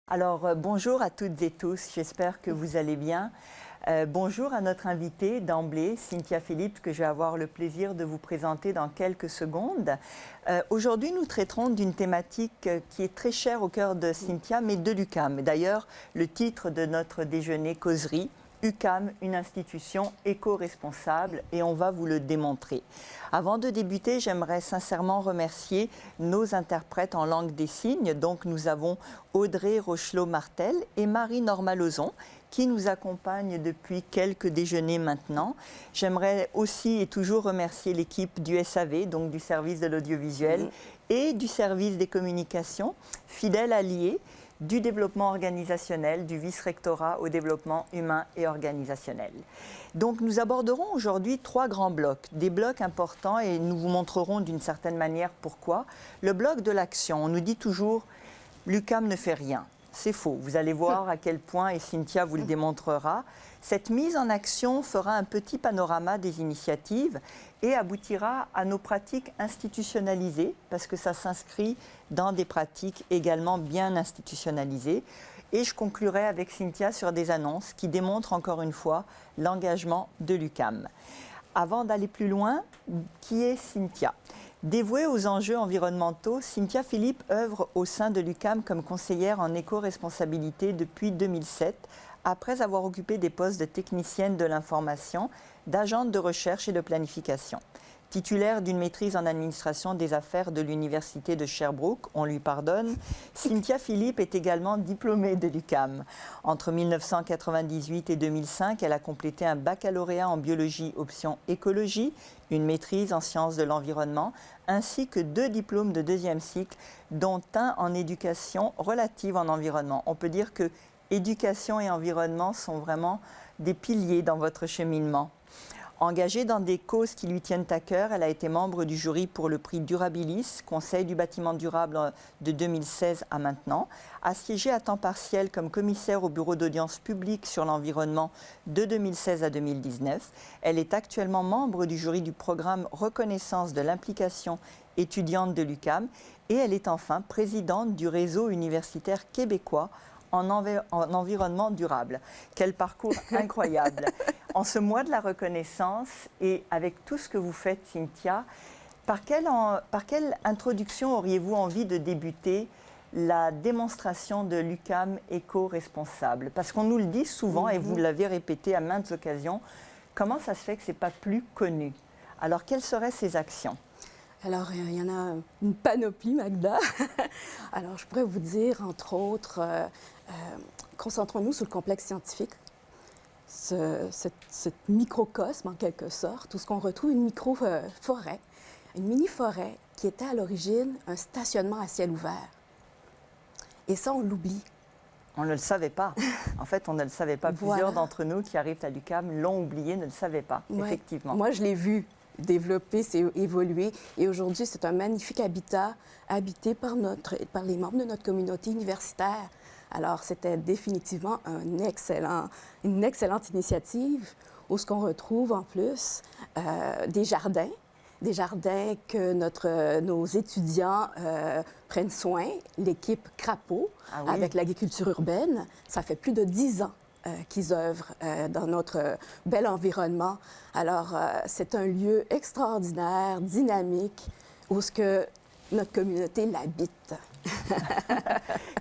Alors, bonjour à toutes et tous, j'espère que vous allez bien. Bonjour à notre invitée d'emblée, Cynthia Philippe, que je vais avoir le plaisir de vous présenter dans quelques secondes. Aujourd'hui, nous traiterons d'une thématique qui est très chère au cœur de Cynthia, mais de l'UQAM. D'ailleurs, le titre de notre déjeuner causerie, UQAM, une institution éco-responsable, et on va vous le démontrer. Avant de débuter, j'aimerais sincèrement remercier nos interprètes en langue des signes. Donc, nous avons Audrey Rochelot-Martel et Marie-Norma Lozon, qui nous accompagnent depuis quelques déjeuners maintenant. J'aimerais aussi et toujours remercier l'équipe du SAV, donc du service de l'audiovisuel, et du service des communications, fidèles alliés du développement organisationnel, du vice-rectorat au développement humain et organisationnel. Donc nous aborderons aujourd'hui 3 grands blocs, des blocs importants, et nous vous montrerons d'une certaine manière pourquoi. Le bloc de l'action, on nous dit toujours « l'UQAM ne fait rien ». C'est faux, vous allez voir à quel point, et Cynthia vous le démontrera. Cette mise en action fera un petit panorama des initiatives et aboutira à nos pratiques institutionnalisées, parce que ça s'inscrit dans des pratiques également bien institutionnalisées. Et je conclurai avec Cynthia sur des annonces qui démontrent encore une fois l'engagement de l'UQAM. Avant d'aller plus loin, qui est Cynthia ? Dévouée aux enjeux environnementaux, Cynthia Philippe œuvre au sein de l'UQAM comme conseillère en éco-responsabilité depuis 2007, après avoir occupé des postes de technicienne de l'information, d'agente de recherche et de planification. Titulaire d'une maîtrise en administration des affaires de l'Université de Sherbrooke, on lui pardonne, Cynthia Philippe est également diplômée de l'UQAM. Entre 1998 et 2005, elle a complété un baccalauréat en biologie option écologie, une maîtrise en sciences de l'environnement, ainsi que 2 diplômes de 2e cycle, dont un en éducation relative en environnement. On peut dire que éducation et environnement sont vraiment des piliers dans votre cheminement. Engagée dans des causes qui lui tiennent à cœur, elle a été membre du jury pour le prix Durabilis, Conseil du bâtiment durable de 2016 à maintenant, a siégé à temps partiel comme commissaire au bureau d'audience publique sur l'environnement de 2016 à 2019. Elle est actuellement membre du jury du programme Reconnaissance de l'implication étudiante de l'UQAM et elle est enfin présidente du réseau universitaire québécois en environnement durable. Quel parcours incroyable! En ce mois de la reconnaissance et avec tout ce que vous faites, Cynthia, par quelle introduction auriez-vous envie de débuter la démonstration de l'UQAM éco-responsable? Parce qu'on nous le dit souvent, et vous l'avez répété à maintes occasions, comment ça se fait que ce n'est pas plus connu? Alors, quelles seraient ces actions? Alors, il y en a une panoplie, Magda. Alors, je pourrais vous dire, entre autres, concentrons-nous sur le complexe scientifique, ce microcosme, en quelque sorte, où ce qu'on retrouve une micro-forêt, une mini-forêt qui était à l'origine un stationnement à ciel ouvert. Et ça, on l'oublie. On ne le savait pas. En fait, on ne le savait pas. Voilà. Plusieurs d'entre nous qui arrivent à l'UQAM l'ont oublié, ne le savaient pas, effectivement. Moi, je l'ai vu développer, c'est évoluer. Et aujourd'hui, c'est un magnifique habitat habité par les membres de notre communauté universitaire. Alors, c'était définitivement une excellente initiative où ce qu'on retrouve en plus des jardins que nos étudiants prennent soin, l'équipe Crapaud, avec l'agriculture urbaine. Ça fait plus de 10 ans qu'ils œuvrent dans notre bel environnement. Alors, c'est un lieu extraordinaire, dynamique, où ce que notre communauté l'habite.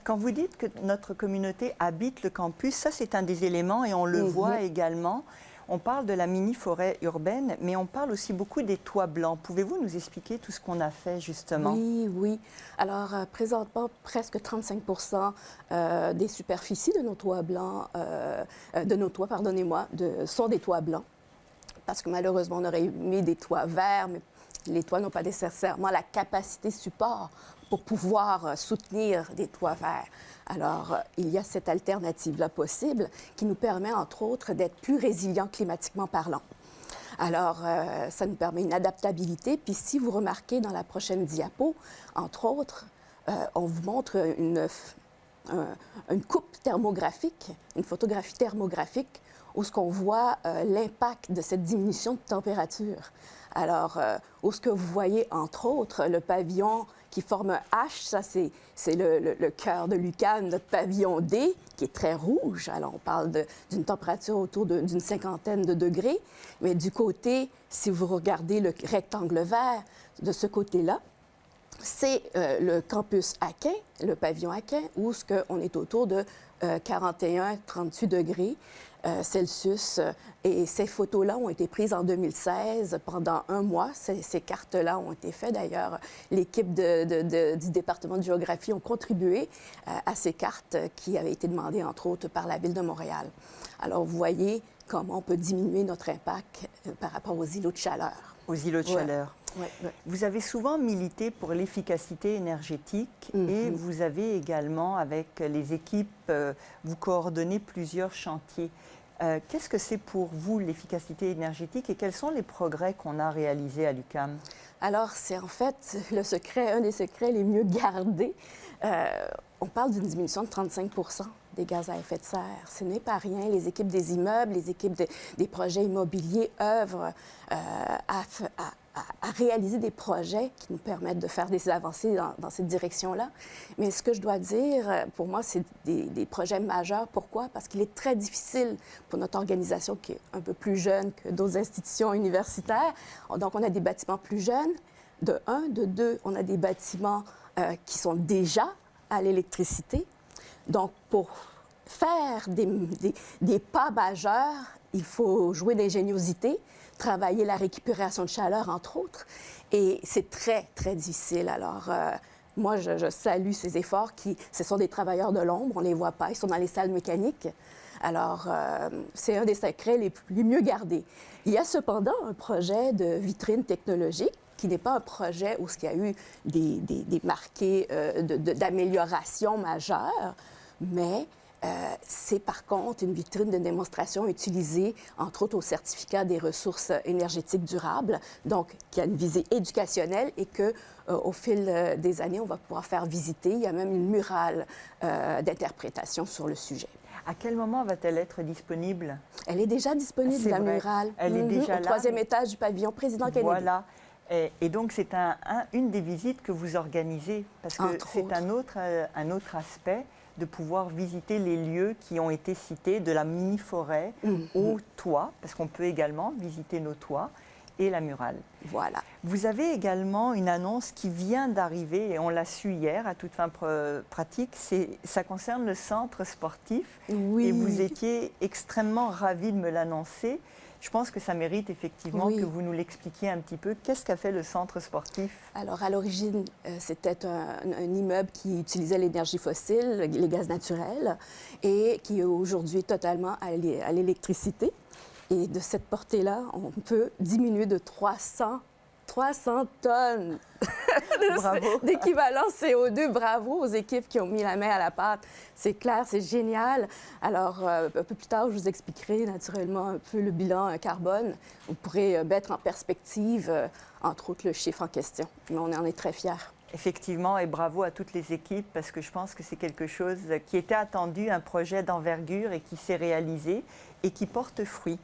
Quand vous dites que notre communauté habite le campus, ça, c'est un des éléments et on le voit également. On parle de la mini-forêt urbaine, mais on parle aussi beaucoup des toits blancs. Pouvez-vous nous expliquer tout ce qu'on a fait, justement? Oui. Alors, présentement, presque 35 des superficies de nos toits blancs, sont des toits blancs. Parce que malheureusement, on aurait mis des toits verts, mais les toits n'ont pas nécessairement la capacité support pour pouvoir soutenir des toits verts. Alors, il y a cette alternative-là possible qui nous permet, entre autres, d'être plus résilients climatiquement parlant. Alors, ça nous permet une adaptabilité. Puis, si vous remarquez dans la prochaine diapo, entre autres, on vous montre une coupe thermographique, une photographie thermographique où ce qu'on voit l'impact de cette diminution de température. Alors, où ce que vous voyez, entre autres, le pavillon qui forme un H. Ça, c'est le cœur de l'UQAM, notre pavillon D, qui est très rouge. Alors, on parle d'une température autour d'une cinquantaine de degrés. Mais du côté, si vous regardez le rectangle vert, de ce côté-là, c'est le campus Aquin, le pavillon Aquin, où on est autour de 41-38 degrés Celsius. Et ces photos-là ont été prises en 2016 pendant un mois. Ces cartes-là ont été faites. D'ailleurs, l'équipe du département de géographie ont contribué à ces cartes qui avaient été demandées, entre autres, par la Ville de Montréal. Alors, vous voyez comment on peut diminuer notre impact par rapport aux îlots de chaleur. Aux îlots de chaleur. Ouais, ouais. Vous avez souvent milité pour l'efficacité énergétique et vous avez également, avec les équipes, vous coordonnez plusieurs chantiers. Qu'est-ce que c'est pour vous l'efficacité énergétique et quels sont les progrès qu'on a réalisés à l'UQAM? Alors, c'est en fait le secret, un des secrets les mieux gardés. On parle d'une diminution de 35 des gaz à effet de serre. Ce n'est pas rien. Les équipes des immeubles, les équipes des projets immobiliers œuvrent à réaliser des projets qui nous permettent de faire des avancées dans cette direction-là. Mais ce que je dois dire, pour moi, c'est des projets majeurs. Pourquoi? Parce qu'il est très difficile pour notre organisation, qui est un peu plus jeune que d'autres institutions universitaires. Donc, on a des bâtiments plus jeunes, de un. De deux, on a des bâtiments qui sont déjà à l'électricité. Donc, pour faire des pas majeurs, il faut jouer d'ingéniosité, travailler la récupération de chaleur, entre autres. Et c'est très, très difficile. Alors, moi, je salue ces efforts ce sont des travailleurs de l'ombre, on ne les voit pas, ils sont dans les salles mécaniques. Alors, c'est un des secrets les mieux gardés. Il y a cependant un projet de vitrine technologique qui n'est pas un projet où il y a eu des marqués d'amélioration majeure, mais c'est par contre une vitrine de démonstration utilisée, entre autres, au certificat des ressources énergétiques durables, donc qui a une visée éducationnelle et que, au fil des années, on va pouvoir faire visiter. Il y a même une murale d'interprétation sur le sujet. À quel moment va-t-elle être disponible? Elle est déjà disponible, la murale. Elle est déjà là. Au 3e étage du pavillon Président Kennedy. Voilà. Et donc, c'est une des visites que vous organisez, parce que c'est un autre aspect de pouvoir visiter les lieux qui ont été cités, de la mini-forêt au toit, parce qu'on peut également visiter nos toits, et la murale. Voilà. Vous avez également une annonce qui vient d'arriver, et on l'a su hier, à toute fin pratique, ça concerne le centre sportif, oui. Et vous étiez extrêmement ravis de me l'annoncer. Je pense que ça mérite effectivement que vous nous l'expliquiez un petit peu. Qu'est-ce qu'a fait le centre sportif? Alors, à l'origine, c'était un immeuble qui utilisait l'énergie fossile, les gaz naturels, et qui est aujourd'hui totalement à l'électricité. Et de cette portée-là, on peut diminuer de 300 tonnes d'équivalent CO2. Bravo aux équipes qui ont mis la main à la pâte. C'est clair, c'est génial. Alors, un peu plus tard, je vous expliquerai naturellement un peu le bilan carbone. Vous pourrez mettre en perspective, entre autres, le chiffre en question. Mais on en est très fiers. Effectivement, et bravo à toutes les équipes, parce que je pense que c'est quelque chose qui était attendu, un projet d'envergure et qui s'est réalisé et qui porte fruit.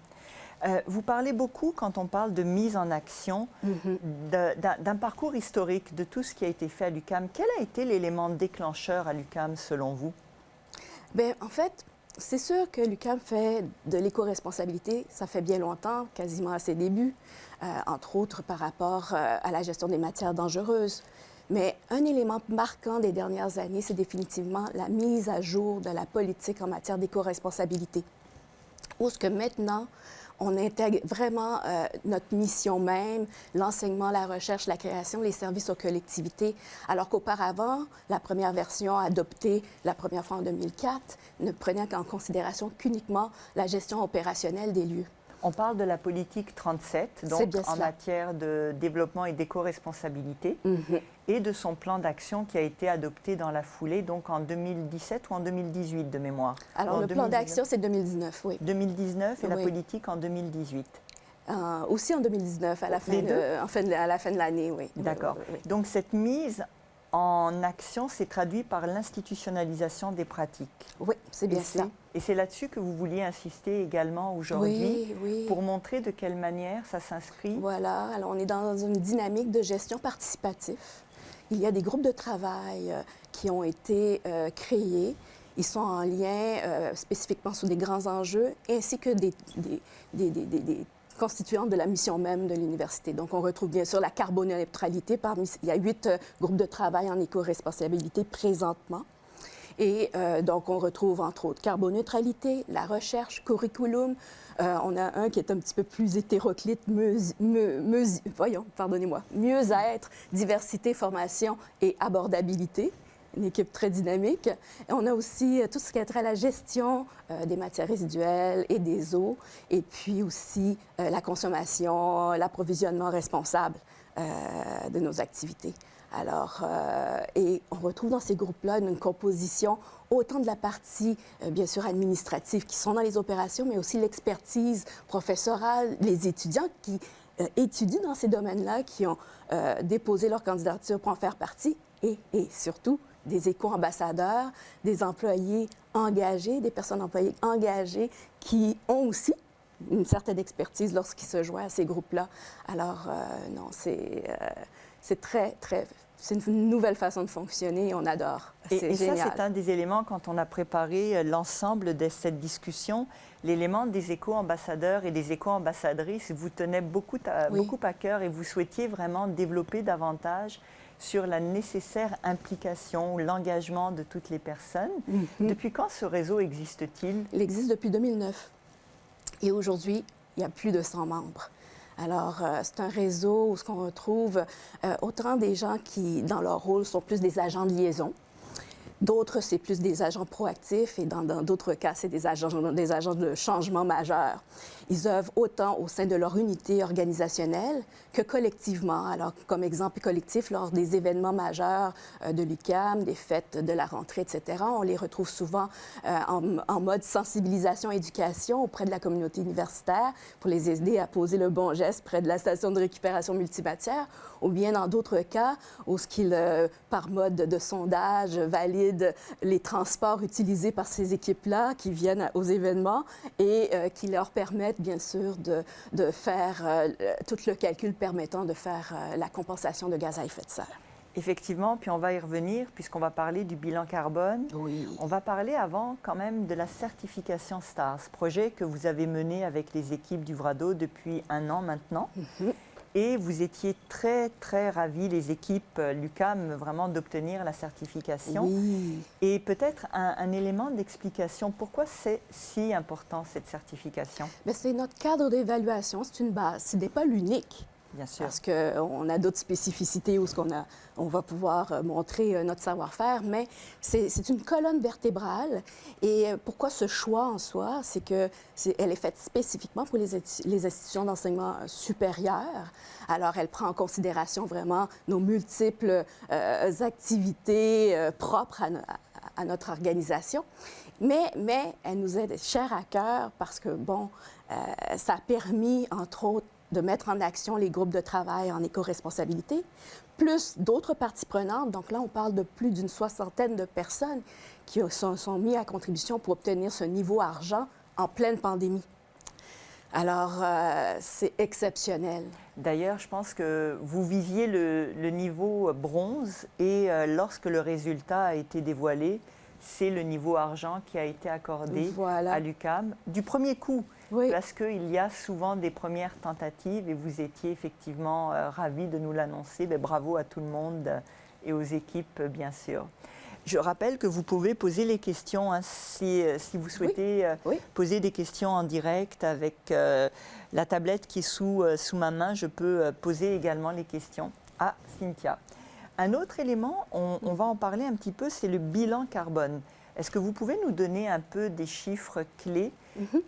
Vous parlez beaucoup, quand on parle de mise en action, d'un parcours historique, de tout ce qui a été fait à l'UQAM. Quel a été l'élément déclencheur à l'UQAM, selon vous? Bien, en fait, c'est sûr que l'UQAM fait de l'éco-responsabilité, ça fait bien longtemps, quasiment à ses débuts, entre autres par rapport à la gestion des matières dangereuses. Mais un élément marquant des dernières années, c'est définitivement la mise à jour de la politique en matière d'éco-responsabilité. Où est-ce que maintenant, on intègre vraiment notre mission même, l'enseignement, la recherche, la création, les services aux collectivités, alors qu'auparavant, la première version adoptée la première fois en 2004 ne prenait en considération qu'uniquement la gestion opérationnelle des lieux. On parle de la politique 37, donc en matière de développement et d'éco-responsabilité, et de son plan d'action qui a été adopté dans la foulée, donc en 2017 ou en 2018 de mémoire. Alors, le plan d'action, c'est 2019, oui. 2019 et la politique en 2018. Aussi en 2019, à la fin de l'année, oui. D'accord. Donc, cette mise en action s'est traduite par l'institutionnalisation des pratiques. Oui, c'est bien cela. Et c'est là-dessus que vous vouliez insister également aujourd'hui, pour montrer de quelle manière ça s'inscrit. Voilà, alors on est dans une dynamique de gestion participative. il y a des groupes de travail qui ont été créés. Ils sont en lien spécifiquement sur des grands enjeux, ainsi que des constituantes de la mission même de l'université. Donc, on retrouve bien sûr la carboneutralité. Il y a 8 groupes de travail en éco-responsabilité présentement. Et donc, on retrouve entre autres carboneutralité, la recherche, curriculum. On a un qui est un petit peu plus hétéroclite, mieux-être, diversité, formation et abordabilité. Une équipe très dynamique. Et on a aussi tout ce qui a trait à la gestion des matières résiduelles et des eaux, et puis aussi la consommation, l'approvisionnement responsable de nos activités. Alors, et on retrouve dans ces groupes-là une composition autant de la partie, bien sûr, administrative qui sont dans les opérations, mais aussi l'expertise professorale, les étudiants qui étudient dans ces domaines-là, qui ont déposé leur candidature pour en faire partie, et surtout des éco-ambassadeurs, des employés engagés, des personnes employées engagées qui ont aussi une certaine expertise lorsqu'ils se joignent à ces groupes-là. Alors, non, c'est c'est une nouvelle façon de fonctionner et on adore. Et génial. ça, c'est un des éléments quand on a préparé l'ensemble de cette discussion. L'élément des éco-ambassadeurs et des éco-ambassadrices vous tenait beaucoup à cœur et vous souhaitiez vraiment développer davantage sur la nécessaire implication, l'engagement de toutes les personnes. Depuis quand ce réseau existe-t-il? Il existe depuis 2009. Et aujourd'hui, il y a plus de 100 membres. Alors, c'est un réseau où on retrouve autant des gens qui, dans leur rôle, sont plus des agents de liaison. D'autres, c'est plus des agents proactifs et dans d'autres cas, c'est des agents de changement majeur. Ils œuvrent autant au sein de leur unité organisationnelle que collectivement. Alors, comme exemple collectif, lors des événements majeurs de l'UQAM, des fêtes de la rentrée, etc., on les retrouve souvent en mode sensibilisation-éducation auprès de la communauté universitaire pour les aider à poser le bon geste près de la station de récupération multimatière, ou bien dans d'autres cas où par mode de sondage, valident les transports utilisés par ces équipes-là qui viennent aux événements et qui leur permettent, bien sûr, de faire tout le calcul permettant de faire la compensation de gaz à effet de serre. Effectivement, puis on va y revenir puisqu'on va parler du bilan carbone. Oui. On va parler avant quand même de la certification STARS, projet que vous avez mené avec les équipes du Vrado depuis 1 an maintenant. Et vous étiez très, très ravis, les équipes l'UQAM, vraiment d'obtenir la certification. Oui. Et peut-être un élément d'explication, pourquoi c'est si important cette certification? Bien, c'est notre cadre d'évaluation, c'est une base. Ce n'est pas l'unique. Bien sûr. Parce qu'on a d'autres spécificités où on va pouvoir montrer notre savoir-faire, mais c'est une colonne vertébrale. Et pourquoi ce choix en soi? C'est qu'elle est faite spécifiquement pour les institutions d'enseignement supérieur. Alors, elle prend en considération vraiment nos multiples activités propres à notre organisation. Mais elle nous est chère à cœur parce que, bon, ça a permis, entre autres, de mettre en action les groupes de travail en éco-responsabilité, plus d'autres parties prenantes. Donc là, on parle de plus d'une 60aine de personnes qui sont mises à contribution pour obtenir ce niveau argent en pleine pandémie. Alors, c'est exceptionnel. D'ailleurs, je pense que vous viviez le niveau bronze et lorsque le résultat a été dévoilé, c'est le niveau argent qui a été accordé à l'UQAM du premier coup. Oui. Parce qu'il y a souvent des premières tentatives et vous étiez effectivement ravis de nous l'annoncer. Bravo à tout le monde et aux équipes, bien sûr. Je rappelle que vous pouvez poser les questions si vous souhaitez poser des questions en direct avec la tablette qui est sous ma main. Je peux poser également les questions à Cynthia. Un autre élément, on va en parler un petit peu, c'est le bilan carbone. Est-ce que vous pouvez nous donner un peu des chiffres clés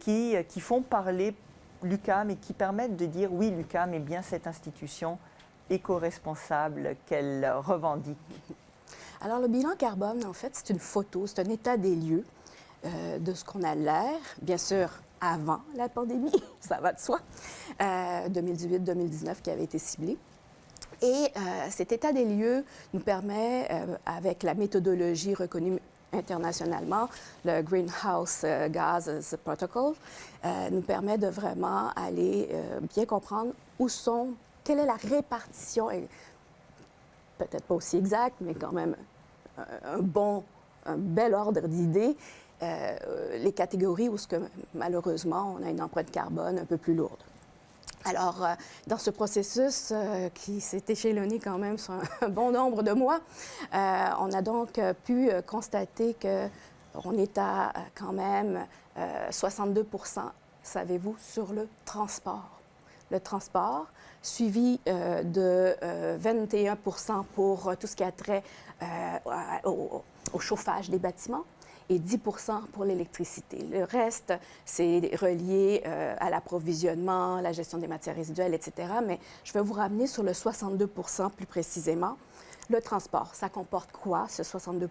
qui font parler l'UQAM et qui permettent de dire oui, l'UQAM est bien cette institution éco-responsable qu'elle revendique? Alors, le bilan carbone, en fait, c'est une photo, c'est un état des lieux de ce qu'on a l'air, bien sûr, avant la pandémie, ça va de soi, 2018-2019 qui avait été ciblé. Et cet état des lieux nous permet, avec la méthodologie reconnue internationalement, le Greenhouse Gases Protocol, nous permet de vraiment aller bien comprendre quelle est la répartition peut-être pas aussi exact, mais quand même un bel ordre d'idées, les catégories où, malheureusement, on a une empreinte carbone un peu plus lourde. Alors, dans ce processus qui s'est échelonné quand même sur un bon nombre de mois, on a donc pu constater qu'on est à quand même 62 savez-vous, sur le transport. Le transport, suivi de 21 pour tout ce qui a trait au chauffage des bâtiments et 10 pour l'électricité. Le reste, c'est relié à l'approvisionnement, la gestion des matières résiduelles, etc. Mais je vais vous ramener sur le 62 plus précisément. Le transport, ça comporte quoi, ce 62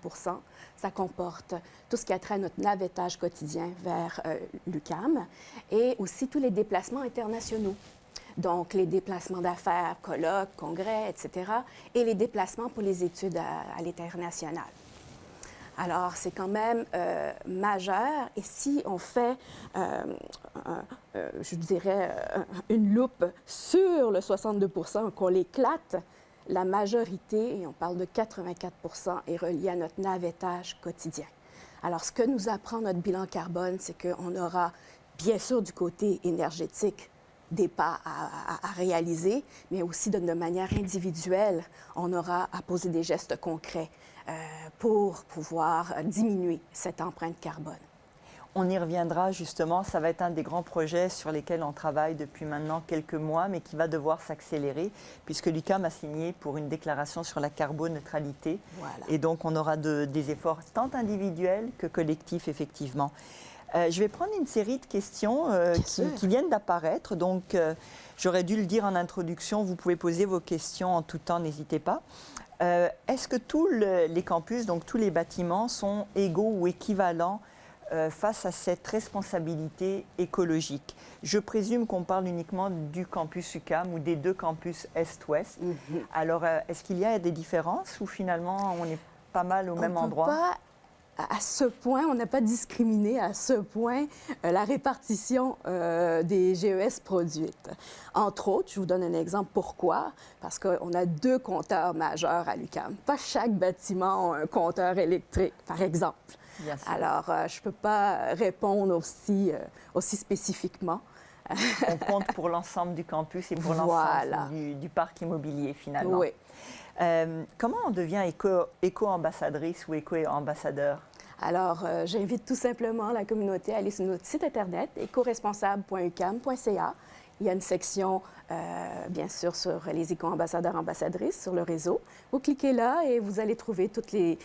Ça comporte tout ce qui a trait à notre navettage quotidien vers l'UQAM et aussi tous les déplacements internationaux. Donc, les déplacements d'affaires, colloques, congrès, etc. et les déplacements pour les études à l'international. Alors, c'est quand même majeur. Et si on fait, je dirais, une loupe sur le 62 qu'on l'éclate, la majorité, et on parle de 84 est reliée à notre navettage quotidien. Alors, ce que nous apprend notre bilan carbone, c'est qu'on aura, bien sûr, du côté énergétique, des pas à réaliser, mais aussi de manière individuelle, on aura à poser des gestes concrets pour pouvoir diminuer cette empreinte carbone. On y reviendra justement, ça va être un des grands projets sur lesquels on travaille depuis maintenant quelques mois, mais qui va devoir s'accélérer, puisque l'UQAM a signé pour une déclaration sur la carboneutralité. Voilà. Et donc on aura des efforts tant individuels que collectifs, effectivement. Je vais prendre une série de questions qui viennent d'apparaître, donc j'aurais dû le dire en introduction, vous pouvez poser vos questions en tout temps, n'hésitez pas. Est-ce que tous les campus, donc tous les bâtiments, sont égaux ou équivalents face à cette responsabilité écologique? Je présume qu'on parle uniquement du campus UQAM ou des deux campus Est-Ouest. Alors, est-ce qu'il y a des différences ou finalement on est pas mal au même endroit? À ce point, on n'a pas discriminé à ce point la répartition des GES produites. Entre autres, je vous donne un exemple. Pourquoi? Parce qu'on a deux compteurs majeurs à l'UQAM. Pas chaque bâtiment a un compteur électrique, par exemple. Alors, je ne peux pas répondre aussi spécifiquement. On compte pour l'ensemble du campus et pour l'ensemble du parc immobilier, finalement. Oui. Comment on devient éco-ambassadrice ou éco-ambassadeur? Alors, j'invite tout simplement la communauté à aller sur notre site Internet, écoresponsable.uqam.ca. Il y a une section, bien sûr, sur les éco-ambassadeurs, ambassadrices, sur le réseau. Vous cliquez là et vous allez trouver toutes les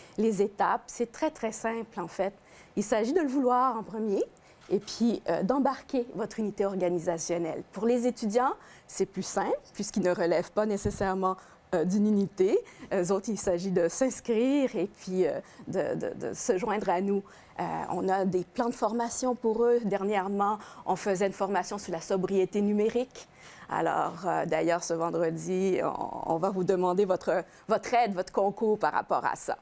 étapes. C'est très, très simple, en fait. Il s'agit de le vouloir en premier et puis d'embarquer votre unité organisationnelle. Pour les étudiants, c'est plus simple puisqu'ils ne relèvent pas nécessairement d'une unité. Eux autres, il s'agit de s'inscrire et puis de se joindre à nous. On a des plans de formation pour eux. Dernièrement, on faisait une formation sur la sobriété numérique. Alors, d'ailleurs, ce vendredi, on va vous demander votre aide, votre concours par rapport à ça.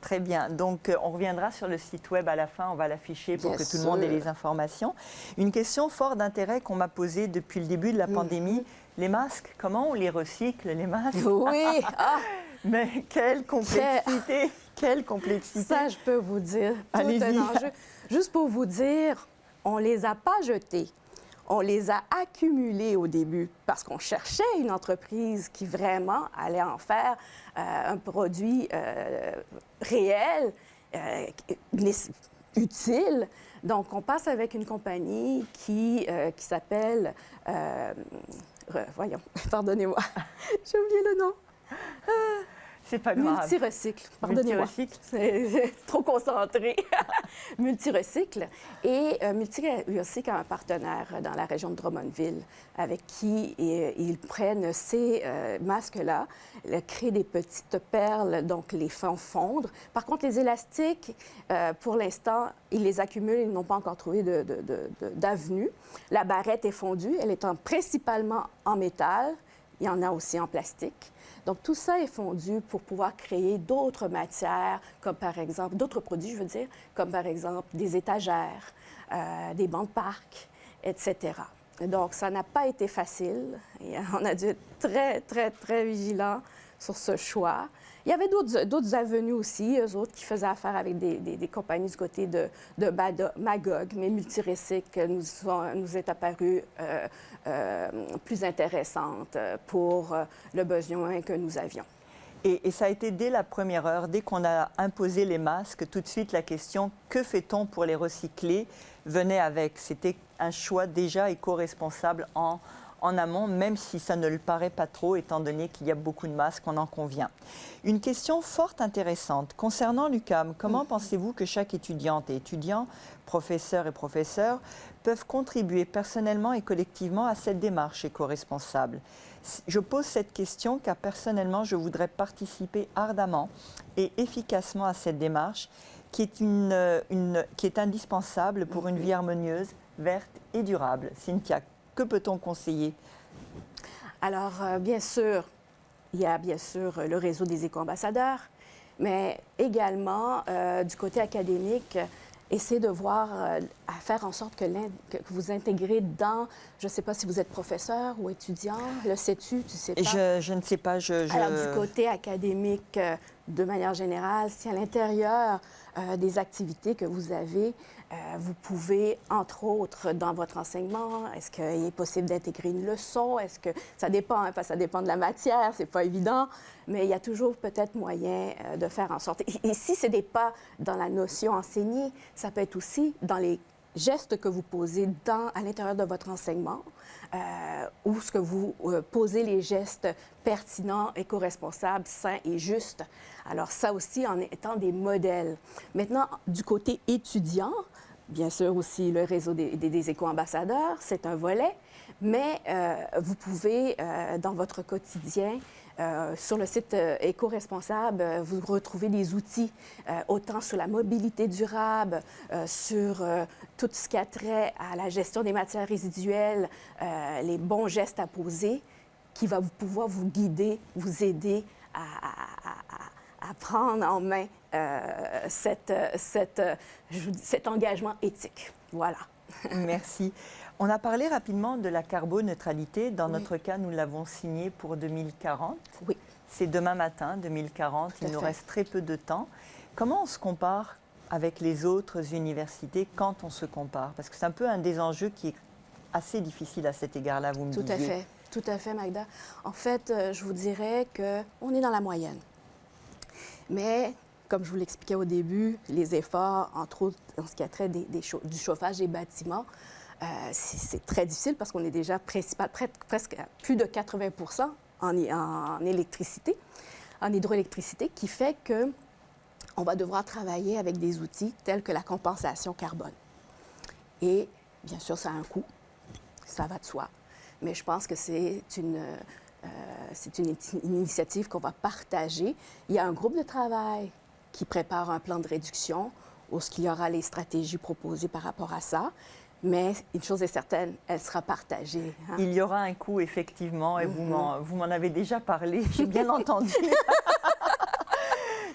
Très bien. Donc, on reviendra sur le site web à la fin. On va l'afficher pour que tout le monde ait les informations. Une question fort d'intérêt qu'on m'a posée depuis le début de la pandémie. Les masques, comment on les recycle, les masques? Oui! Mais quelle complexité! Quelle complexité! Ça, je peux vous dire. Tout un enjeu. Juste pour vous dire, on ne les a pas jetés. On les a accumulés au début parce qu'on cherchait une entreprise qui vraiment allait en faire un produit réel, utile. Donc, on passe avec une compagnie qui s'appelle... voyons, pardonnez-moi, j'ai oublié le nom. C'est pas grave. Multirecycle, pardonnez-moi. C'est trop concentré. Multirecycle. Et Multirecycle a un partenaire dans la région de Drummondville avec qui ils prennent ces masques-là, créent des petites perles, donc les font fondre. Par contre, les élastiques, pour l'instant, ils les accumulent, ils n'ont pas encore trouvé d'avenue. La barrette est fondue, elle est principalement en métal. Il y en a aussi en plastique. Donc, tout ça est fondu pour pouvoir créer d'autres matières, comme par exemple, d'autres produits, je veux dire, comme par exemple des étagères, des bancs de parc, etc. Donc, ça n'a pas été facile. Et on a dû être très, très, très vigilants sur ce choix. Il y avait d'autres avenues aussi, eux autres, qui faisaient affaire avec des compagnies du côté de Magog, mais Multirécyc nous est apparue plus intéressante pour le besoin que nous avions. Et ça a été dès la première heure, dès qu'on a imposé les masques, tout de suite la question « que fait-on pour les recycler ?» venait avec. C'était un choix déjà éco-responsable en amont, même si ça ne le paraît pas trop, étant donné qu'il y a beaucoup de masques, on en convient. Une question fort intéressante. Concernant l'UQAM, comment pensez-vous que chaque étudiante et étudiant, professeur et professeur, peuvent contribuer personnellement et collectivement à cette démarche éco-responsable? Je pose cette question car personnellement, je voudrais participer ardemment et efficacement à cette démarche qui est indispensable pour une vie harmonieuse, verte et durable. Cynthia, que peut-on conseiller? Alors, bien sûr, il y a bien sûr le réseau des éco-ambassadeurs, mais également, du côté académique, essayer de voir, à faire en sorte que vous intégrez dans, je ne sais pas si vous êtes professeur ou étudiant, le sais-tu, tu sais pas? Je ne sais pas. Alors, du côté académique, de manière générale, si à l'intérieur des activités que vous avez, vous pouvez, entre autres, dans votre enseignement, est-ce qu'il est possible d'intégrer une leçon? Est-ce que ça dépend, hein, parce que ça dépend de la matière, c'est pas évident, mais il y a toujours peut-être moyen de faire en sorte. Et si ce n'est pas dans la notion enseignée, ça peut être aussi dans les gestes que vous posez à l'intérieur de votre enseignement, ou ce que vous posez les gestes pertinents, éco-responsables, sains et justes. Alors ça aussi en étant des modèles. Maintenant, du côté étudiant, bien sûr aussi le réseau des éco-ambassadeurs, c'est un volet, mais vous pouvez, dans votre quotidien, sur le site éco-responsable, vous retrouvez des outils, autant sur la mobilité durable, sur tout ce qui a trait à la gestion des matières résiduelles, les bons gestes à poser, qui va pouvoir vous guider, vous aider à prendre en main cet engagement éthique. Voilà. Merci. On a parlé rapidement de la carboneutralité. Dans notre cas, nous l'avons signée pour 2040. Oui. C'est demain matin, 2040. Il nous reste très peu de temps. Comment on se compare avec les autres universités quand on se compare? Parce que c'est un peu un des enjeux qui est assez difficile à cet égard-là, vous me disiez. Tout à fait, Magda. En fait, je vous dirais qu'on est dans la moyenne. Mais, comme je vous l'expliquais au début, les efforts, entre autres, en ce qui a trait du chauffage des bâtiments, c'est très difficile parce qu'on est déjà presque à plus de 80 % en électricité, en hydroélectricité, qui fait qu'on va devoir travailler avec des outils tels que la compensation carbone. Et bien sûr, ça a un coût, ça va de soi. Mais je pense que c'est une initiative qu'on va partager. Il y a un groupe de travail qui prépare un plan de réduction où il y aura les stratégies proposées par rapport à ça. Mais une chose est certaine, elle sera partagée. Hein? Il y aura un coût, effectivement, et vous m'en avez déjà parlé, j'ai bien entendu.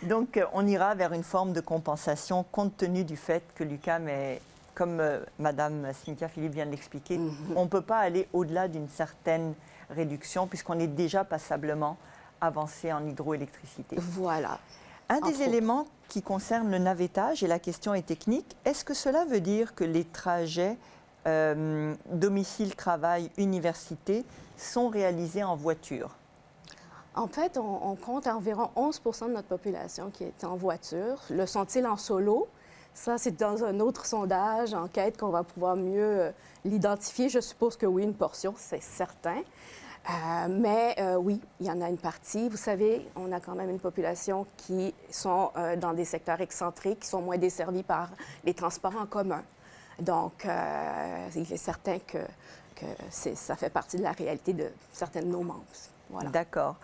Donc, on ira vers une forme de compensation compte tenu du fait que l'UQAM est, comme Madame Cynthia Philippe vient de l'expliquer, on ne peut pas aller au-delà d'une certaine réduction puisqu'on est déjà passablement avancé en hydroélectricité. Voilà. Un des éléments qui concerne le navettage, et la question est technique, est-ce que cela veut dire que les trajets domicile, travail, université sont réalisés en voiture? En fait, on compte environ 11 % de notre population qui est en voiture. Le sont-ils en solo? Ça, c'est dans un autre sondage, enquête, qu'on va pouvoir mieux l'identifier. Je suppose que oui, une portion, c'est certain. Mais oui, il y en a une partie. Vous savez, on a quand même une population qui sont dans des secteurs excentriques, qui sont moins desservis par les transports en commun. Donc, il est certain que ça fait partie de la réalité de certains de nos membres. Voilà. D'accord.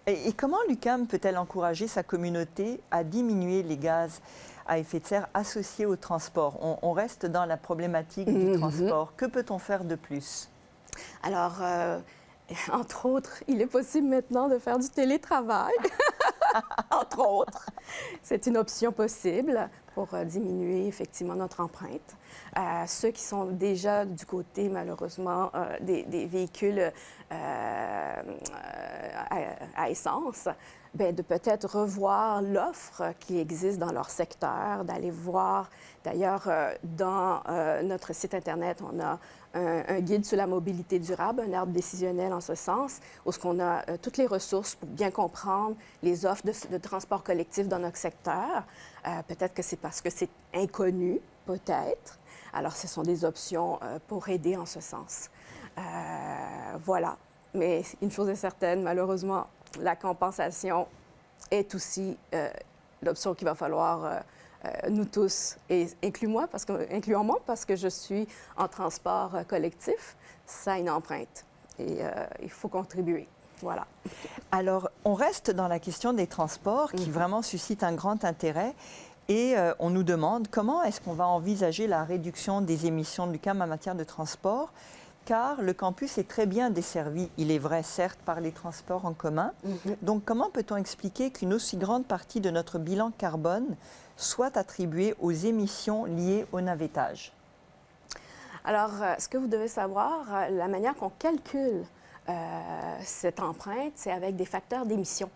Et comment l'UQAM peut-elle encourager sa communauté à diminuer les gaz à effet de serre associés au transport? On reste dans la problématique du transport. Que peut-on faire de plus? Alors, entre autres, il est possible maintenant de faire du télétravail, entre autres. C'est une option possible pour diminuer effectivement notre empreinte. Ceux qui sont déjà du côté, malheureusement, des véhicules à essence, bien, de peut-être revoir l'offre qui existe dans leur secteur, d'aller voir. D'ailleurs, dans notre site Internet, on a un guide sur la mobilité durable, un arbre décisionnel en ce sens, où on a toutes les ressources pour bien comprendre les offres de transport collectif dans notre secteur. Peut-être que c'est parce que c'est inconnu, peut-être. Alors, ce sont des options pour aider en ce sens. Voilà. Mais une chose est certaine, malheureusement, la compensation est aussi l'option qu'il va falloir nous tous, et incluant moi, parce que je suis en transport collectif, ça a une empreinte et il faut contribuer. Voilà. Alors, on reste dans la question des transports qui vraiment suscite un grand intérêt. Et on nous demande comment est-ce qu'on va envisager la réduction des émissions de l'UQAM en matière de transport, car le campus est très bien desservi, il est vrai, certes, par les transports en commun. Donc, comment peut-on expliquer qu'une aussi grande partie de notre bilan carbone soit attribuée aux émissions liées au navettage? Alors, ce que vous devez savoir, la manière qu'on calcule cette empreinte, c'est avec des facteurs d'émission.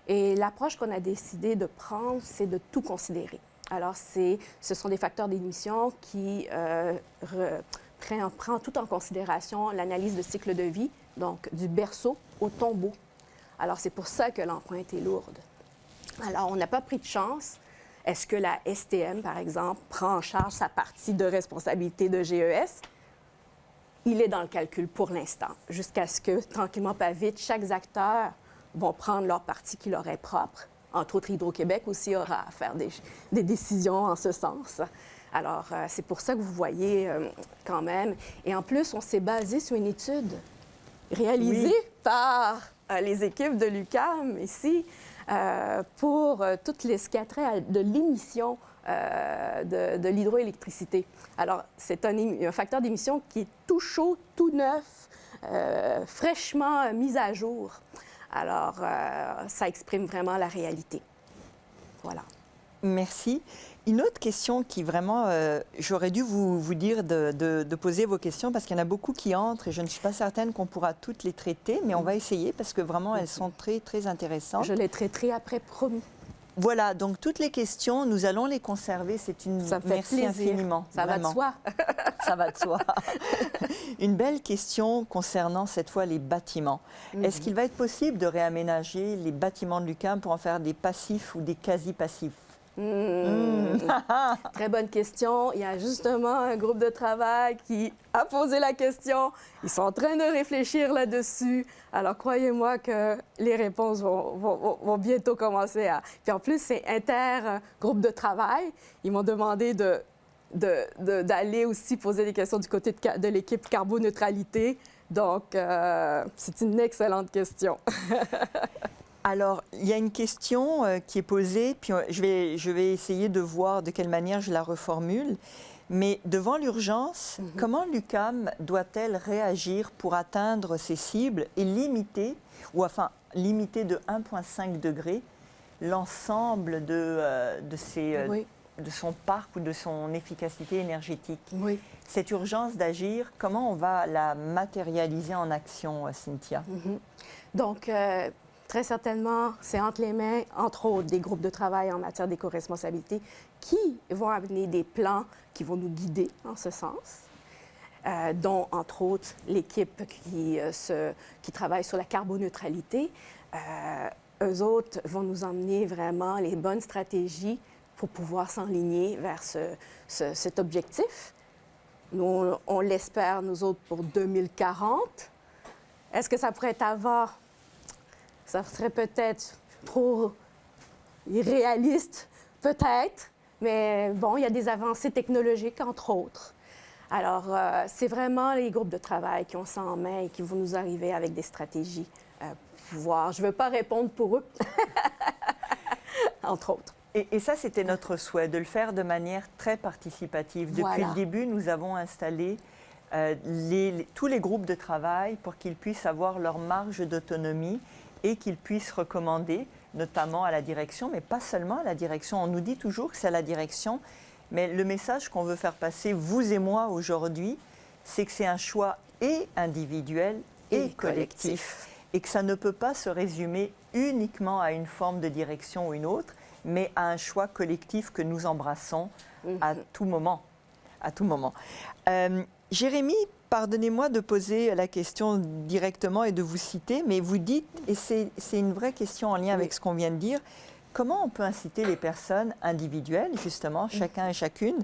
Et l'approche qu'on a décidé de prendre, c'est de tout considérer. Alors, ce sont des facteurs d'émission qui prend tout en considération l'analyse de cycle de vie, donc du berceau au tombeau. Alors, c'est pour ça que l'empreinte est lourde. Alors, on n'a pas pris de chance. Est-ce que la STM, par exemple, prend en charge sa partie de responsabilité de GES? Il est dans le calcul pour l'instant, jusqu'à ce que, tranquillement, pas vite, chaque acteur vont prendre leur partie qui leur est propre. Entre autres, Hydro-Québec aussi aura à faire des décisions en ce sens. Alors, c'est pour ça que vous voyez quand même. Et en plus, on s'est basé sur une étude réalisée par les équipes de l'UQAM ici pour tout ce qui a trait de l'émission de l'hydroélectricité. Alors, c'est un facteur d'émission qui est tout chaud, tout neuf, fraîchement mis à jour. Alors, ça exprime vraiment la réalité. Voilà. Merci. Une autre question qui vraiment, j'aurais dû vous dire de poser vos questions parce qu'il y en a beaucoup qui entrent et je ne suis pas certaine qu'on pourra toutes les traiter, mais on va essayer parce que vraiment elles sont très, très intéressantes. Je les traiterai après, promis. Voilà, donc toutes les questions, nous allons les conserver. C'est une... Ça me fait Merci plaisir. infiniment. Ça vraiment. va de soi. Ça va de soi. Une belle question concernant cette fois les bâtiments. Est-ce qu'il va être possible de réaménager les bâtiments de l'UQAM pour en faire des passifs ou des quasi-passifs? Très bonne question. Il y a justement un groupe de travail qui a posé la question. Ils sont en train de réfléchir là-dessus. Alors, croyez-moi que les réponses vont bientôt commencer à... Puis en plus, c'est inter-groupe de travail. Ils m'ont demandé d'aller aussi poser des questions du côté de l'équipe carboneutralité. Donc, c'est une excellente question. Alors, il y a une question qui est posée, puis je vais essayer de voir de quelle manière je la reformule. Mais devant l'urgence, comment l'UQAM doit-elle réagir pour atteindre ses cibles et limiter de 1,5 degré l'ensemble de son parc ou de son efficacité énergétique? Oui. Cette urgence d'agir, comment on va la matérialiser en action, Cynthia? Donc, très certainement, c'est entre les mains, entre autres, des groupes de travail en matière d'éco-responsabilité qui vont amener des plans qui vont nous guider en ce sens, dont, entre autres, l'équipe qui travaille sur la carboneutralité. Eux autres vont nous emmener vraiment les bonnes stratégies pour pouvoir s'enligner vers cet objectif. Nous, on l'espère, nous autres, pour 2040. Est-ce que ça pourrait être avant? Ça serait peut-être trop irréaliste, peut-être, mais bon, il y a des avancées technologiques, entre autres. Alors, c'est vraiment les groupes de travail qui ont ça en main et qui vont nous arriver avec des stratégies pour pouvoir... Je ne veux pas répondre pour eux, entre autres. Et ça, c'était notre souhait, de le faire de manière très participative. Depuis le début, nous avons installé tous les groupes de travail pour qu'ils puissent avoir leur marge d'autonomie et qu'ils puissent recommander notamment à la direction, mais pas seulement à la direction. On nous dit toujours que c'est à la direction, mais le message qu'on veut faire passer, vous et moi, aujourd'hui, c'est que c'est un choix et individuel et collectif. Et que ça ne peut pas se résumer uniquement à une forme de direction ou une autre, mais à un choix collectif que nous embrassons à tout moment. À tout moment. Jérémie, pardonnez-moi de poser la question directement et de vous citer, mais vous dites, et c'est une vraie question en lien avec ce qu'on vient de dire, comment on peut inciter les personnes individuelles, justement, chacun et chacune,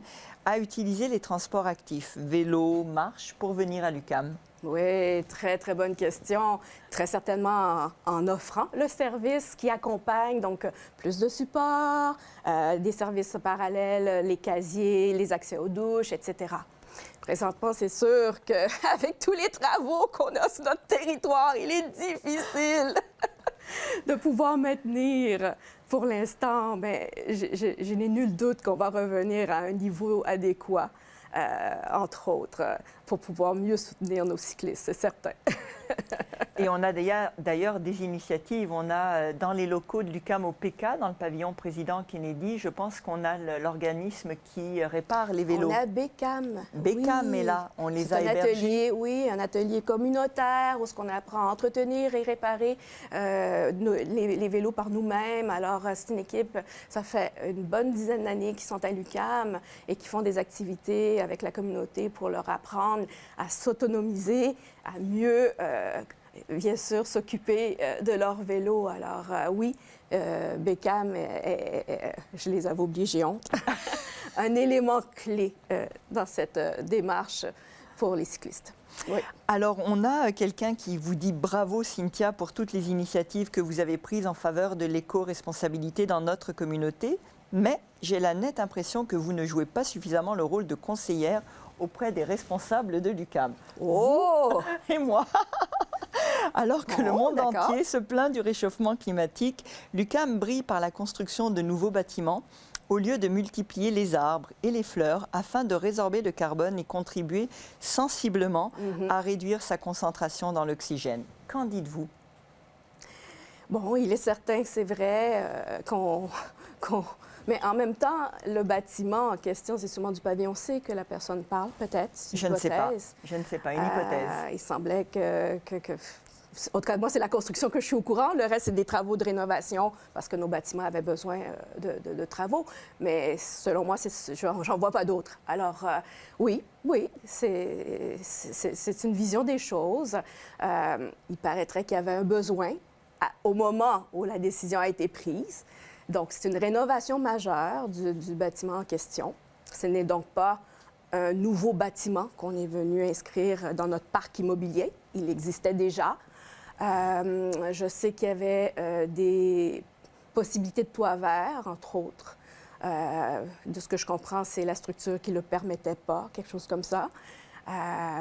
à utiliser les transports actifs, vélo, marche, pour venir à l'UQAM? Oui, très, très bonne question. Très certainement en offrant le service qui accompagne, donc plus de support, des services parallèles, les casiers, les accès aux douches, etc. Présentement, c'est sûr qu'avec tous les travaux qu'on a sur notre territoire, il est difficile de pouvoir maintenir. Pour l'instant, mais je n'ai nul doute qu'on va revenir à un niveau adéquat, entre autres, pour pouvoir mieux soutenir nos cyclistes, c'est certain. Et on a d'ailleurs des initiatives. On a dans les locaux de l'UQAM au PK, dans le pavillon Président Kennedy, je pense qu'on a l'organisme qui répare les vélos. On a BECAM. BECAM est là, on les a hébergés. Un atelier communautaire où on apprend à entretenir et réparer les vélos par nous-mêmes. Alors, c'est une équipe, ça fait une bonne dizaine d'années qu'ils sont à l'UQAM et qui font des activités avec la communauté pour leur apprendre à s'autonomiser, à mieux, bien sûr, s'occuper de leur vélo. Alors, oui, BECAM, je les avais oubliés, j'ai honte, un élément clé dans cette démarche pour les cyclistes. Oui. Alors, on a quelqu'un qui vous dit bravo, Cynthia, pour toutes les initiatives que vous avez prises en faveur de l'éco-responsabilité dans notre communauté, mais j'ai la nette impression que vous ne jouez pas suffisamment le rôle de conseillère auprès des responsables de l'UQAM. Oh! Et moi. Alors que le monde entier se plaint du réchauffement climatique, l'UQAM brille par la construction de nouveaux bâtiments au lieu de multiplier les arbres et les fleurs afin de résorber le carbone et contribuer sensiblement à réduire sa concentration dans l'oxygène. Qu'en dites-vous? Bon, il est certain que c'est vrai Mais en même temps, le bâtiment en question, c'est sûrement du pavillon C que la personne parle, peut-être. Je ne sais pas. Je ne sais pas. Une hypothèse. Il semblait que... En tout cas, moi, c'est la construction que je suis au courant. Le reste, c'est des travaux de rénovation parce que nos bâtiments avaient besoin de travaux. Mais selon moi, j'en vois pas d'autres. Alors, oui, c'est une vision des choses. Il paraîtrait qu'il y avait un besoin au moment où la décision a été prise. Donc, c'est une rénovation majeure du bâtiment en question. Ce n'est donc pas un nouveau bâtiment qu'on est venu inscrire dans notre parc immobilier. Il existait déjà. Je sais qu'il y avait des possibilités de toit vert, entre autres. De ce que je comprends, c'est la structure qui ne le permettait pas, quelque chose comme ça.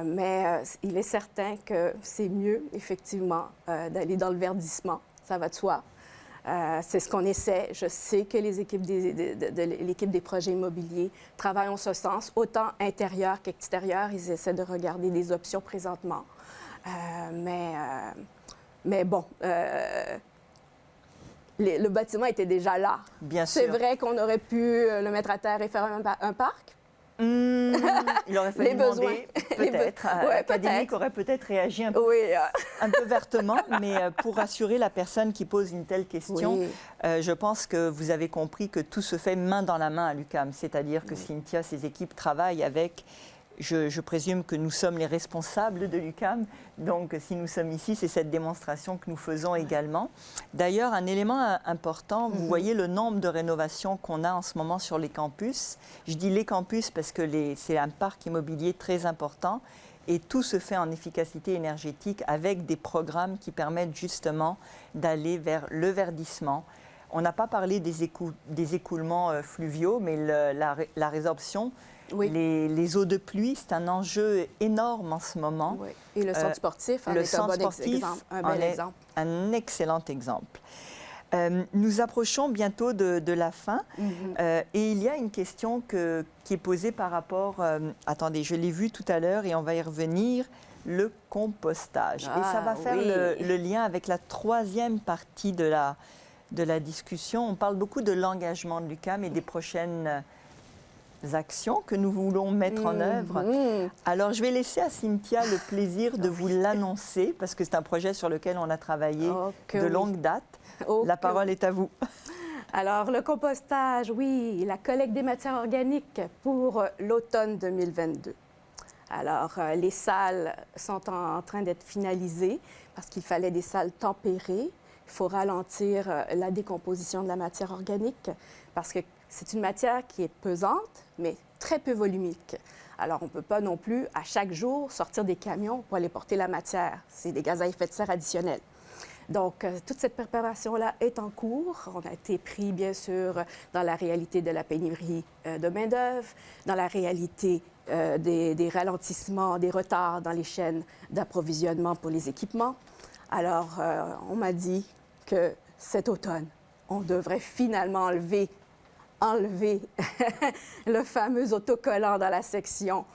Mais il est certain que c'est mieux, effectivement, d'aller dans le verdissement. Ça va de soi. C'est ce qu'on essaie. Je sais que les équipes l'équipe des projets immobiliers travaillent en ce sens, autant intérieur qu'extérieur. Ils essaient de regarder des options présentement. Mais bon, le bâtiment était déjà là. Bien sûr. C'est vrai qu'on aurait pu le mettre à terre et faire un parc. Il aurait fallu demander, peut-être. L'académique aurait peut-être réagi un peu vertement, mais pour rassurer la personne qui pose une telle question, je pense que vous avez compris que tout se fait main dans la main à l'UQAM. C'est-à-dire que Cynthia, ses équipes travaillent avec... Je présume que nous sommes les responsables de l'UQAM. Donc, si nous sommes ici, c'est cette démonstration que nous faisons également. D'ailleurs, un élément important, vous voyez le nombre de rénovations qu'on a en ce moment sur les campus. Je dis les campus parce que c'est un parc immobilier très important et tout se fait en efficacité énergétique avec des programmes qui permettent justement d'aller vers le verdissement. On n'a pas parlé des écoulements fluviaux, mais la résorption. Oui. Les eaux de pluie, c'est un enjeu énorme en ce moment. Oui. Et le centre sportif en est un bon exemple, un bel exemple. Un excellent exemple. Nous approchons bientôt de la fin et il y a une question qui est posée par rapport... attendez, je l'ai vu tout à l'heure et on va y revenir. Le compostage. Et ça va faire le lien avec la troisième partie de de la discussion. On parle beaucoup de l'engagement de l'UQAM et des prochaines actions que nous voulons mettre en œuvre. Alors, je vais laisser à Cynthia le plaisir de vous l'annoncer, parce que c'est un projet sur lequel on a travaillé de longue date. La parole est à vous. Alors, le compostage, oui, la collecte des matières organiques pour l'automne 2022. Alors, les salles sont en train d'être finalisées parce qu'il fallait des salles tempérées. Il faut ralentir la décomposition de la matière organique parce que c'est une matière qui est pesante, mais très peu volumique. Alors, on ne peut pas non plus, à chaque jour, sortir des camions pour aller porter la matière. C'est des gaz à effet de serre additionnels. Donc, toute cette préparation-là est en cours. On a été pris, bien sûr, dans la réalité de la pénurie de main-d'œuvre, dans la réalité des ralentissements, des retards dans les chaînes d'approvisionnement pour les équipements. Alors, on m'a dit que cet automne, on devrait finalement enlever le fameux autocollant dans la section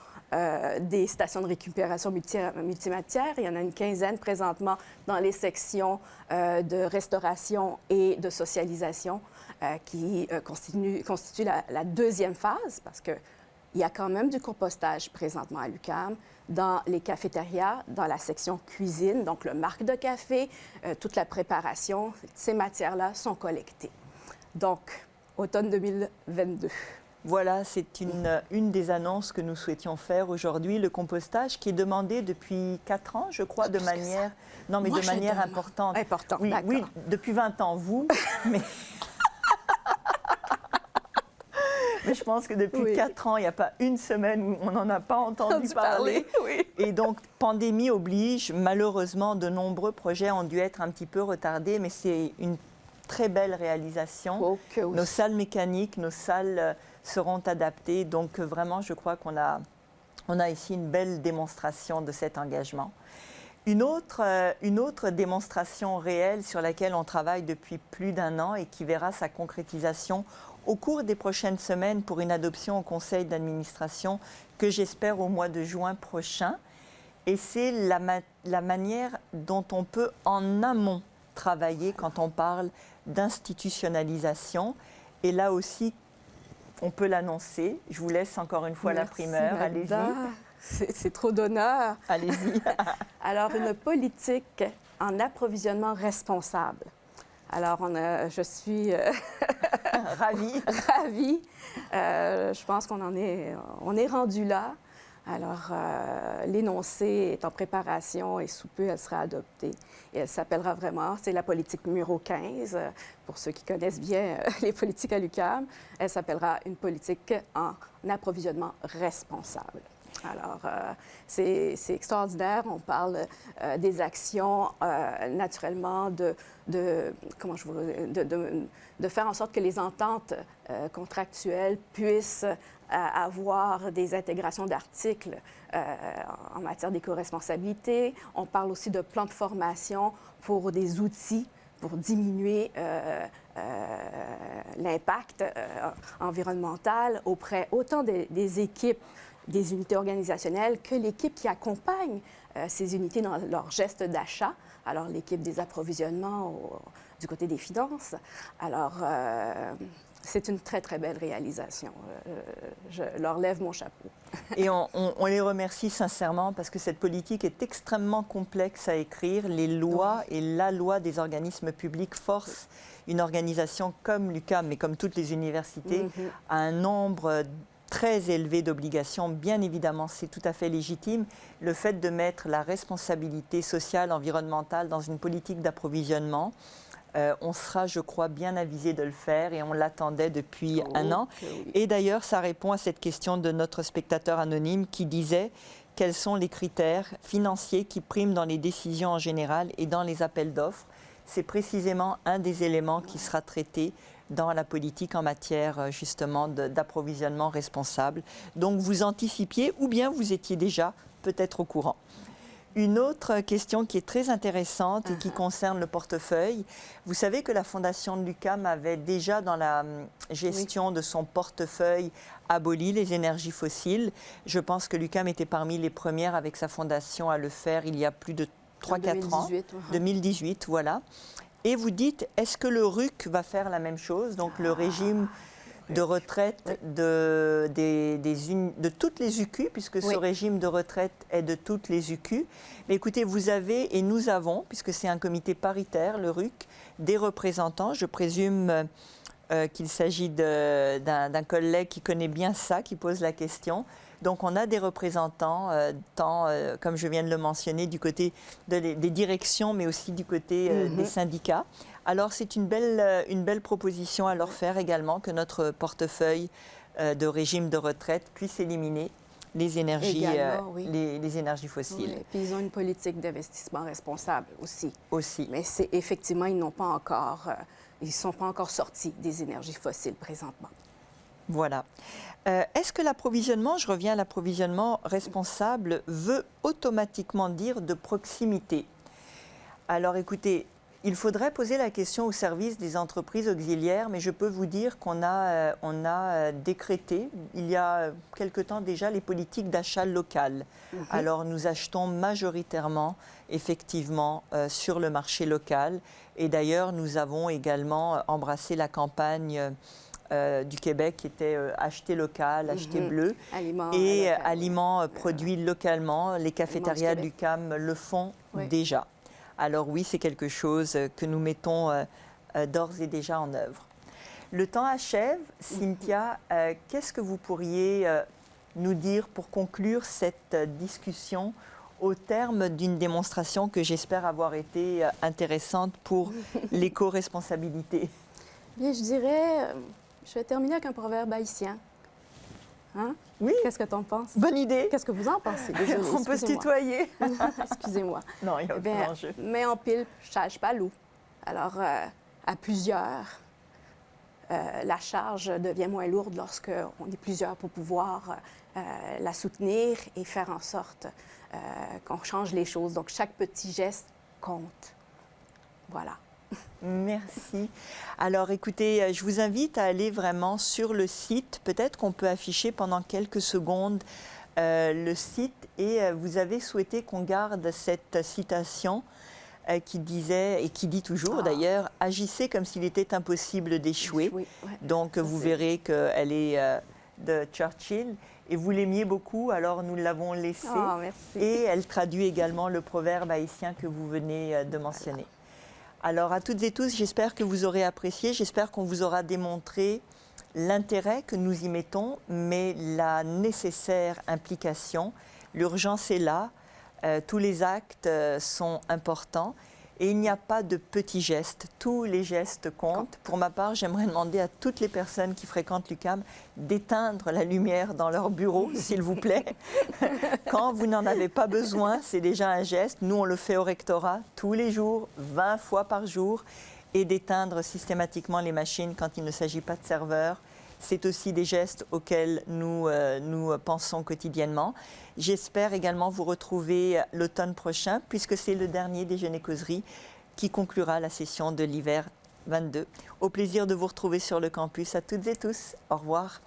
des stations de récupération multimatières. Il y en a une quinzaine présentement dans les sections de restauration et de socialisation qui constituent la deuxième phase parce qu'il y a quand même du compostage présentement à l'UQAM dans les cafétérias, dans la section cuisine, donc le marc de café, toute la préparation, ces matières-là sont collectées. Donc, automne 2022. Voilà, c'est une des annonces que nous souhaitions faire aujourd'hui, le compostage qui est demandé depuis 4 ans, je crois, de manière importante. Oui, oui, depuis 20 ans, vous, mais... mais je pense que depuis 4 ans, il n'y a pas une semaine où on n'en a pas entendu parler. Oui. Et donc, pandémie oblige, malheureusement, de nombreux projets ont dû être un petit peu retardés, mais c'est une très belle réalisation. Okay, oui. Nos salles mécaniques, nos salles seront adaptées. Donc, vraiment, je crois qu'on a ici une belle démonstration de cet engagement. Une autre démonstration réelle sur laquelle on travaille depuis plus d'1 an et qui verra sa concrétisation au cours des prochaines semaines pour une adoption au conseil d'administration que j'espère au mois de juin prochain. Et c'est la manière dont on peut en amont travailler quand on parle d'institutionnalisation. Et là aussi, on peut l'annoncer. Je vous laisse encore une fois la primeur. Allez-y. C'est trop d'honneur. Allez-y. Alors, une politique en approvisionnement responsable. Alors, je suis ravie. Ravie. Je pense qu'on est rendu là. Alors, l'énoncé est en préparation et sous peu, elle sera adoptée. Et elle s'appellera vraiment, c'est la politique numéro 15. Pour ceux qui connaissent bien les politiques à l'UQAM, elle s'appellera une politique en approvisionnement responsable. Alors, c'est extraordinaire. On parle des actions, naturellement, de faire en sorte que les ententes contractuelles puissent avoir des intégrations d'articles en matière d'éco-responsabilité. On parle aussi de plans de formation pour des outils pour diminuer l'impact environnemental auprès autant des équipes, des unités organisationnelles que l'équipe qui accompagne ces unités dans leur geste d'achat. Alors, l'équipe des approvisionnements du côté des finances. Alors, c'est une très, très belle réalisation. Je leur lève mon chapeau. Et on les remercie sincèrement parce que cette politique est extrêmement complexe à écrire. Les lois et la loi des organismes publics forcent une organisation comme l'UQAM, mais comme toutes les universités, à un nombre très élevé d'obligations. Bien évidemment, c'est tout à fait légitime. Le fait de mettre la responsabilité sociale, environnementale dans une politique d'approvisionnement, on sera, je crois, bien avisé de le faire et on l'attendait depuis 1 an. Et d'ailleurs, ça répond à cette question de notre spectateur anonyme qui disait quels sont les critères financiers qui priment dans les décisions en général et dans les appels d'offres. C'est précisément un des éléments qui sera traité dans la politique en matière justement d'approvisionnement responsable. Donc vous anticipiez ou bien vous étiez déjà peut-être au courant. Une autre question qui est très intéressante et qui concerne le portefeuille. Vous savez que la Fondation de l'UQAM avait déjà dans la gestion de son portefeuille aboli les énergies fossiles. Je pense que l'UQAM était parmi les premières avec sa fondation à le faire il y a plus de 3-4 ans. 2018, voilà. Et vous dites, est-ce que le RUC va faire la même chose, donc le régime de retraite de toutes les UQ, puisque ce régime de retraite est de toutes les UQ. Mais écoutez, vous avez, et nous avons, puisque c'est un comité paritaire, le RUC, des représentants. Je présume qu'il s'agit d'un collègue qui connaît bien ça, qui pose la question. Donc, on a des représentants, tant, comme je viens de le mentionner, du côté des directions, mais aussi du côté des syndicats. Alors, c'est une belle proposition à leur faire également, que notre portefeuille de régime de retraite puisse éliminer les énergies, les énergies fossiles. Oui, puis ils ont une politique d'investissement responsable aussi. Aussi. Mais c'est effectivement, ils ne sont pas encore sortis des énergies fossiles présentement. Voilà. Est-ce que l'approvisionnement, je reviens à l'approvisionnement responsable, veut automatiquement dire de proximité? Alors écoutez, il faudrait poser la question au service des entreprises auxiliaires, mais je peux vous dire qu'on a décrété, il y a quelque temps déjà, les politiques d'achat local. Alors nous achetons majoritairement, effectivement, sur le marché local. Et d'ailleurs, nous avons également embrassé la campagne du Québec qui était acheter local, acheter bleu, aliments produits localement. Les cafétérias du CAM le font déjà. Alors oui, c'est quelque chose que nous mettons d'ores et déjà en œuvre. Le temps achève. Cynthia, qu'est-ce que vous pourriez nous dire pour conclure cette discussion au terme d'une démonstration que j'espère avoir été intéressante pour l'éco-responsabilité? Bien, je dirais... Je vais terminer avec un proverbe haïtien. Hein? Oui. Qu'est-ce que tu en penses? Bonne idée. Qu'est-ce que vous en pensez? Désolée, on peut se tutoyer. Excusez-moi. Non, il n'y a aucun enjeu. Mais en pile, charge pas loup. Alors, à plusieurs, la charge devient moins lourde lorsqu'on est plusieurs pour pouvoir la soutenir et faire en sorte qu'on change les choses. Donc, chaque petit geste compte. Voilà. Merci. Alors écoutez, je vous invite à aller vraiment sur le site. Peut-être qu'on peut afficher pendant quelques secondes le site. Et vous avez souhaité qu'on garde cette citation qui disait, et qui dit toujours d'ailleurs, « Agissez comme s'il était impossible d'échouer ». Donc vous verrez qu'elle est de Churchill. Et vous l'aimiez beaucoup, alors nous l'avons laissée. Oh, merci. Et elle traduit également le proverbe haïtien que vous venez de mentionner. Alors à toutes et tous, j'espère que vous aurez apprécié, j'espère qu'on vous aura démontré l'intérêt que nous y mettons, mais la nécessaire implication. L'urgence est là, tous les actes sont importants et il n'y a pas de petits gestes, tous les gestes comptent. Pour ma part, j'aimerais demander à toutes les personnes qui fréquentent l'UQAM d'éteindre la lumière dans leur bureau, s'il vous plaît. Quand vous n'en avez pas besoin, c'est déjà un geste. Nous, on le fait au rectorat tous les jours, 20 fois par jour, et d'éteindre systématiquement les machines quand il ne s'agit pas de serveurs. C'est aussi des gestes auxquels nous pensons quotidiennement. J'espère également vous retrouver l'automne prochain, puisque c'est le dernier Déjeuner-Causerie qui conclura la session de l'hiver 22. Au plaisir de vous retrouver sur le campus à toutes et tous. Au revoir.